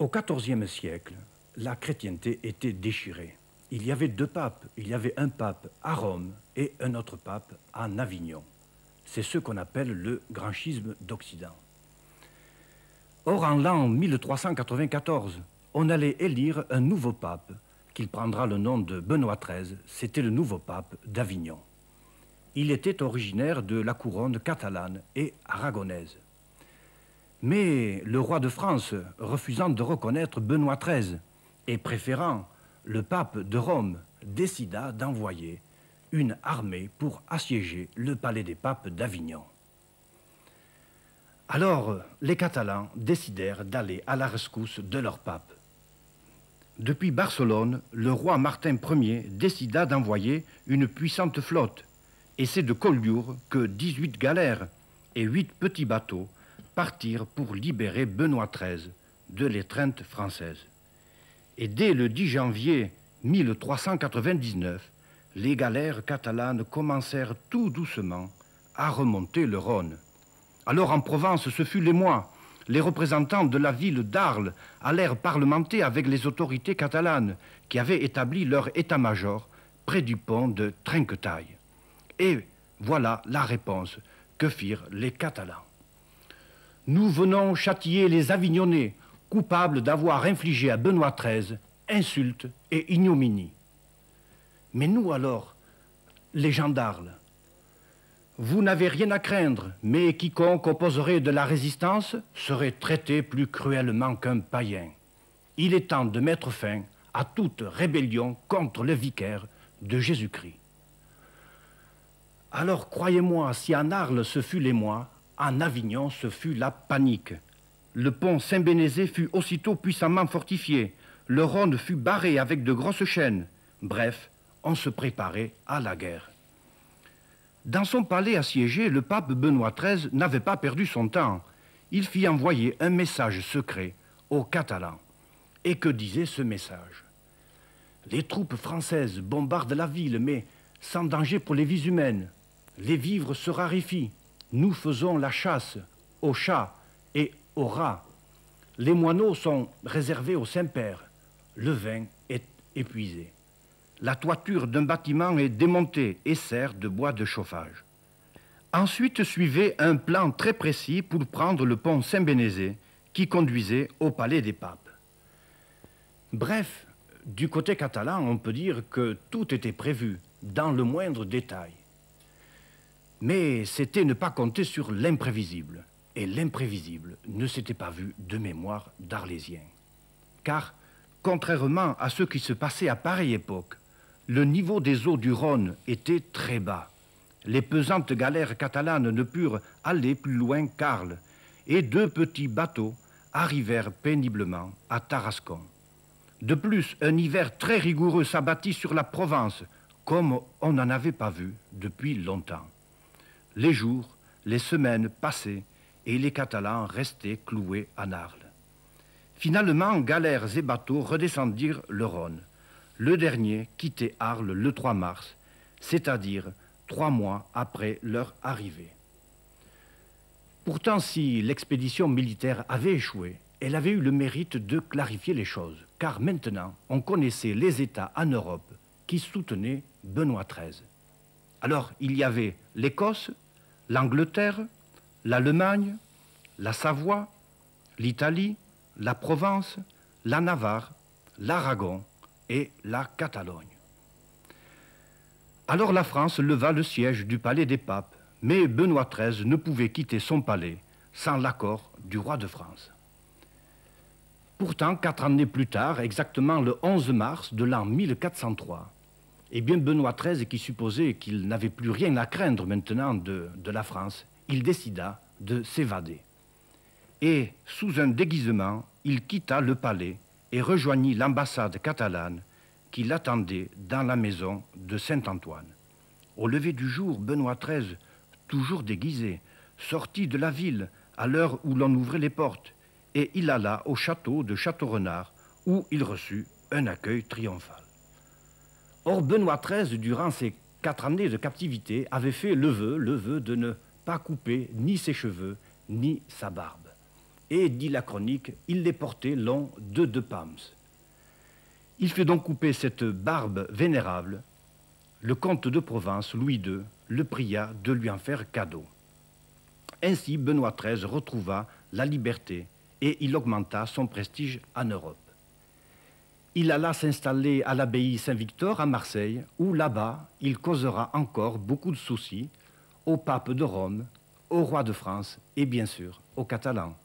Au XIVe siècle, la chrétienté était déchirée. Il y avait deux papes. Il y avait un pape à Rome et un autre pape en Avignon. C'est ce qu'on appelle le grand schisme d'Occident. Or, en l'an 1394, on allait élire un nouveau pape, qu'il prendra le nom de Benoît XIII. C'était le nouveau pape d'Avignon. Il était originaire de la couronne catalane et aragonaise. Mais le roi de France, refusant de reconnaître Benoît XIII et préférant le pape de Rome, décida d'envoyer une armée pour assiéger le palais des papes d'Avignon. Alors, les Catalans décidèrent d'aller à la rescousse de leur pape. Depuis Barcelone, le roi Martin Ier décida d'envoyer une puissante flotte, et c'est de Collioure que 18 galères et 8 petits bateaux partirent pour libérer Benoît XIII de l'étreinte française. Et dès le 10 janvier 1399, les galères catalanes commencèrent tout doucement à remonter le Rhône. Alors en Provence, ce fut l'émoi. Les représentants de la ville d'Arles allèrent parlementer avec les autorités catalanes qui avaient établi leur état-major près du pont de Trinquetaille. Et voilà la réponse que firent les Catalans. Nous venons châtier les Avignonnais, coupables d'avoir infligé à Benoît XIII insultes et ignominies. Mais nous alors, les gens d'Arles, vous n'avez rien à craindre, mais quiconque opposerait de la résistance serait traité plus cruellement qu'un païen. Il est temps de mettre fin à toute rébellion contre le vicaire de Jésus-Christ. Alors croyez-moi, si en Arles ce fut l'émoi, en Avignon ce fut la panique. Le pont Saint-Bénézé fut aussitôt puissamment fortifié, le Rhône fut barré avec de grosses chaînes. Bref, on se préparait à la guerre. Dans son palais assiégé, le pape Benoît XIII n'avait pas perdu son temps. Il fit envoyer un message secret aux Catalans. Et que disait ce message? Les troupes françaises bombardent la ville, mais sans danger pour les vies humaines. Les vivres se raréfient. Nous faisons la chasse aux chats et aux rats. Les moineaux sont réservés au Saint-Père. Le vin est épuisé. La toiture d'un bâtiment est démontée et sert de bois de chauffage. Ensuite suivait un plan très précis pour prendre le pont Saint-Bénézé qui conduisait au palais des papes. Bref, du côté catalan, on peut dire que tout était prévu, dans le moindre détail. Mais c'était ne pas compter sur l'imprévisible. Et l'imprévisible ne s'était pas vu de mémoire d'Arlésien. Car, contrairement à ce qui se passait à pareille époque, le niveau des eaux du Rhône était très bas. Les pesantes galères catalanes ne purent aller plus loin qu'Arles, et 2 petits bateaux arrivèrent péniblement à Tarascon. De plus, un hiver très rigoureux s'abattit sur la Provence, comme on n'en avait pas vu depuis longtemps. Les jours, les semaines passaient, et les Catalans restaient cloués à Arles. Finalement, galères et bateaux redescendirent le Rhône. Le dernier quittait Arles le 3 mars, c'est-à-dire 3 mois après leur arrivée. Pourtant, si l'expédition militaire avait échoué, elle avait eu le mérite de clarifier les choses, car maintenant, on connaissait les États en Europe qui soutenaient Benoît XIII. Alors, il y avait l'Écosse, l'Angleterre, l'Allemagne, la Savoie, l'Italie, la Provence, la Navarre, l'Aragon et la Catalogne. Alors la France leva le siège du palais des papes, mais Benoît XIII ne pouvait quitter son palais sans l'accord du roi de France. Pourtant, 4 années plus tard, exactement le 11 mars de l'an 1403, eh bien Benoît XIII, qui supposait qu'il n'avait plus rien à craindre maintenant de la France, il décida de s'évader. Et, sous un déguisement, il quitta le palais et rejoignit l'ambassade catalane qui l'attendait dans la maison de Saint-Antoine. Au lever du jour, Benoît XIII, toujours déguisé, sortit de la ville à l'heure où l'on ouvrait les portes, et il alla au château de Château-Renard, où il reçut un accueil triomphal. Or, Benoît XIII, durant ses 4 années de captivité, avait fait le vœu de ne pas couper ni ses cheveux, ni sa barbe. et, dit la chronique, il les portait longs de 2 palmes. Il fit donc couper cette barbe vénérable. Le comte de Provence, Louis II, le pria de lui en faire cadeau. Ainsi, Benoît XIII retrouva la liberté et il augmenta son prestige en Europe. Il alla s'installer à l'abbaye Saint-Victor à Marseille, où là-bas, il causera encore beaucoup de soucis au pape de Rome, au roi de France et bien sûr aux Catalans.